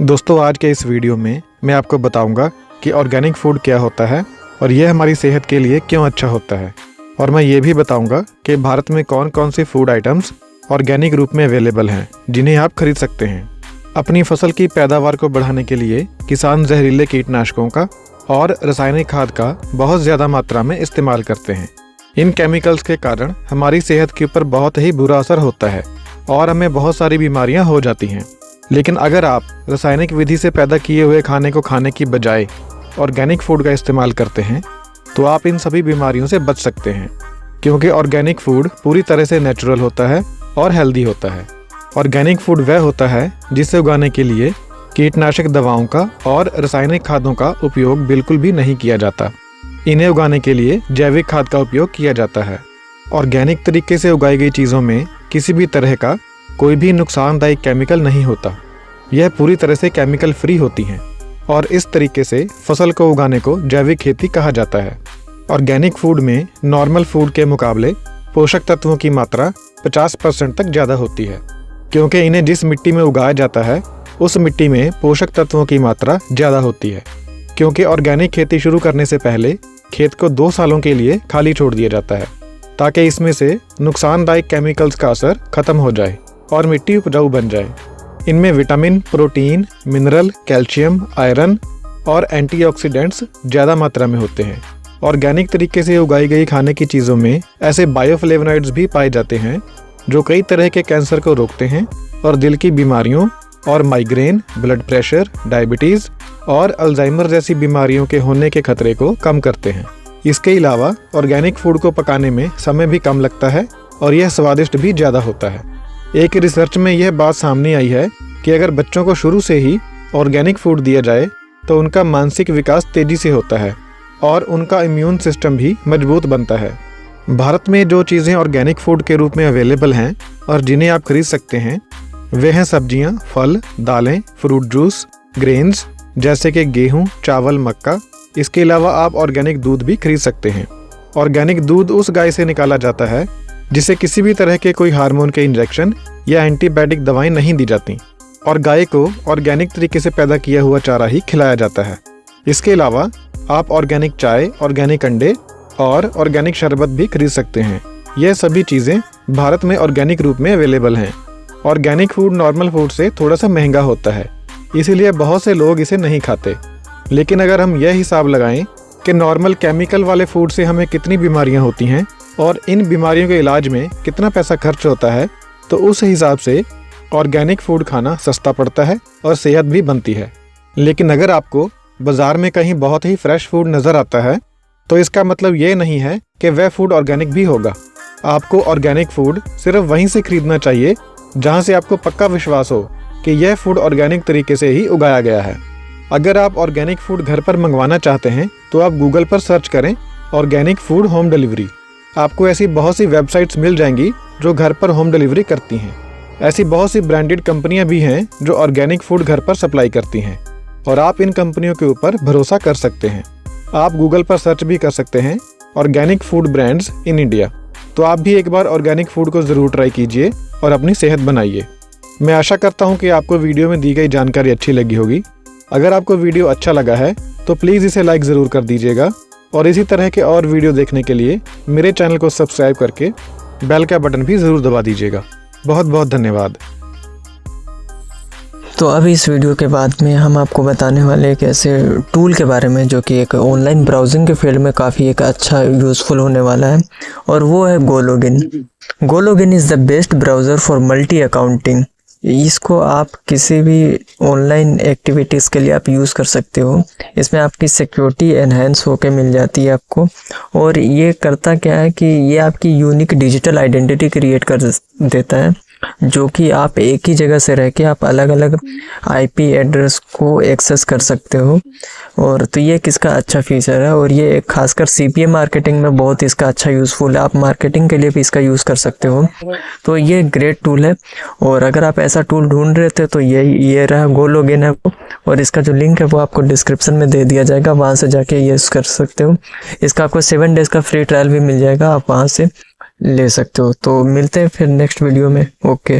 दोस्तों, आज के इस वीडियो में मैं आपको बताऊंगा कि ऑर्गेनिक फूड क्या होता है और यह हमारी सेहत के लिए क्यों अच्छा होता है। और मैं ये भी बताऊंगा कि भारत में कौन कौन से फूड आइटम्स ऑर्गेनिक रूप में अवेलेबल हैं जिन्हें आप खरीद सकते हैं। अपनी फसल की पैदावार को बढ़ाने के लिए किसान जहरीले कीटनाशकों का और रासायनिक खाद का बहुत ज़्यादा मात्रा में इस्तेमाल करते हैं। इन केमिकल्स के कारण हमारी सेहत के ऊपर बहुत ही बुरा असर होता है और हमें बहुत सारी बीमारियां हो जाती हैं। लेकिन अगर आप रासायनिक विधि से पैदा किए हुए खाने को खाने की बजाय ऑर्गेनिक फूड का इस्तेमाल करते हैं तो आप इन सभी बीमारियों से बच सकते हैं, क्योंकि ऑर्गेनिक फूड पूरी तरह से नेचुरल होता है और हेल्दी होता है। ऑर्गेनिक फूड वह होता है जिसे उगाने के लिए कीटनाशक दवाओं का और रासायनिक खादों का उपयोग बिल्कुल भी नहीं किया जाता। इन्हें उगाने के लिए जैविक खाद का उपयोग किया जाता है। ऑर्गेनिक तरीके से उगाई गई चीज़ों में किसी भी तरह का कोई भी नुकसानदायक केमिकल नहीं होता। यह पूरी तरह से केमिकल फ्री होती हैं और इस तरीके से फसल को उगाने को जैविक खेती कहा जाता है। ऑर्गेनिक फूड में नॉर्मल फूड के मुकाबले पोषक तत्वों की मात्रा 50% तक ज़्यादा होती है, क्योंकि इन्हें जिस मिट्टी में उगाया जाता है उस मिट्टी में पोषक तत्वों की मात्रा ज़्यादा होती है। क्योंकि ऑर्गेनिक खेती शुरू करने से पहले खेत को 2 सालों के लिए खाली छोड़ दिया जाता है, ताकि इसमें से नुकसानदायक केमिकल्स का असर खत्म हो जाए और मिट्टी उपजाऊ बन जाए। इनमें vitamin, protein, mineral, calcium, iron और एंटीऑक्सीडेंट्स ज़्यादा मात्रा में होते हैं। ऑर्गेनिक तरीके से उगाई गई खाने की चीज़ों में ऐसे बायोफ्लेवोनॉइड्स भी पाए जाते हैं जो कई तरह के कैंसर को रोकते हैं और दिल की बीमारियों और माइग्रेन, ब्लड प्रेशर, डायबिटीज़ और अल्जाइमर जैसी बीमारियों के होने के खतरे को कम करते हैं। इसके अलावा ऑर्गेनिक फूड को पकाने में समय भी कम लगता है और यह स्वादिष्ट भी ज़्यादा होता है। एक रिसर्च में यह बात सामने आई है कि अगर बच्चों को शुरू से ही ऑर्गेनिक फूड दिया जाए तो उनका मानसिक विकास तेज़ी से होता है और उनका इम्यून सिस्टम भी मजबूत बनता है। भारत में जो चीज़ें ऑर्गेनिक फूड के रूप में अवेलेबल हैं और जिन्हें आप खरीद सकते हैं वे हैं सब्जियां, फल, दालें, फ्रूट जूस, ग्रेन्स जैसे कि गेहूं, चावल, मक्का। इसके अलावा आप ऑर्गेनिक दूध भी खरीद सकते हैं। ऑर्गेनिक दूध उस गाय से निकाला जाता है जिसे किसी भी तरह के कोई हार्मोन के इंजेक्शन या एंटीबायोटिक दवाएं नहीं दी जाती और गाय को ऑर्गेनिक तरीके से पैदा किया हुआ चारा ही खिलाया जाता है। इसके अलावा आप ऑर्गेनिक चाय, ऑर्गेनिक अंडे और ऑर्गेनिक शरबत भी खरीद सकते हैं। यह सभी चीज़ें भारत में ऑर्गेनिक रूप में अवेलेबल हैं। ऑर्गेनिक फूड नॉर्मल फूड से थोड़ा सा महंगा होता है, इसीलिए बहुत से लोग इसे नहीं खाते। लेकिन अगर हम यह हिसाब लगाएं कि नॉर्मल केमिकल वाले फूड से हमें कितनी बीमारियां होती हैं और इन बीमारियों के इलाज में कितना पैसा खर्च होता है, तो उस हिसाब से ऑर्गेनिक फूड खाना सस्ता पड़ता है और सेहत भी बनती है। लेकिन अगर आपको बाज़ार में कहीं बहुत ही फ्रेश फूड नज़र आता है तो इसका मतलब ये नहीं है कि वह फूड ऑर्गेनिक भी होगा। आपको ऑर्गेनिक फूड सिर्फ वहीं से खरीदना चाहिए जहाँ से आपको पक्का विश्वास हो कि यह फूड ऑर्गेनिक तरीके से ही उगाया गया है। अगर आप ऑर्गेनिक फूड घर पर मंगवाना चाहते हैं तो आप गूगल पर सर्च करें ऑर्गेनिक फूड होम डिलीवरी। आपको ऐसी बहुत सी वेबसाइट्स मिल जाएंगी जो घर पर होम डिलीवरी करती हैं। ऐसी बहुत सी ब्रांडेड कंपनियां भी हैं जो ऑर्गेनिक फूड घर पर सप्लाई करती हैं और आप इन कंपनियों के ऊपर भरोसा कर सकते हैं। आप गूगल पर सर्च भी कर सकते हैं organic food brands in India. तो आप भी एक बार ऑर्गेनिक फूड को ज़रूर ट्राई कीजिए और अपनी सेहत बनाइए। मैं आशा करता हूँ कि आपको वीडियो में दी गई जानकारी अच्छी लगी होगी। अगर आपको वीडियो अच्छा लगा है तो प्लीज़ इसे लाइक ज़रूर कर दीजिएगा और इसी तरह के और वीडियो देखने के लिए मेरे चैनल को सब्सक्राइब करके बेल का बटन भी ज़रूर दबा दीजिएगा। बहुत बहुत धन्यवाद। तो अब इस वीडियो के बाद में हम आपको बताने वाले एक ऐसे टूल के बारे में जो कि एक ऑनलाइन ब्राउजिंग के फील्ड में काफ़ी एक अच्छा यूज़फुल होने वाला है, और वो है GoLogin. GoLogin is the best browser for multi accounting. इसको आप किसी भी ऑनलाइन एक्टिविटीज़ के लिए आप यूज़ कर सकते हो। इसमें आपकी सिक्योरिटी एनहेंस होकर मिल जाती है आपको, और ये करता क्या है कि ये आपकी यूनिक डिजिटल आइडेंटिटी क्रिएट कर देता है, जो कि आप एक ही जगह से रह के आप अलग अलग आईपी एड्रेस को एक्सेस कर सकते हो। और तो ये किसका अच्छा फीचर है, और ये खासकर सीपीए मार्केटिंग में बहुत इसका अच्छा यूज़फुल है। आप मार्केटिंग के लिए भी इसका यूज़ कर सकते हो। तो ये ग्रेट टूल है, और अगर आप ऐसा टूल ढूंढ रहे थे तो ये रहा गोलॉगिन है, और इसका जो लिंक है वो आपको डिस्क्रिप्शन में दे दिया जाएगा, वहाँ से जाके यूज़ कर सकते हो। इसका आपको 7 डेज़ का फ्री ट्रायल भी मिल जाएगा, आप वहाँ से ले सकते हो। तो मिलते हैं फिर नेक्स्ट वीडियो में। ओके।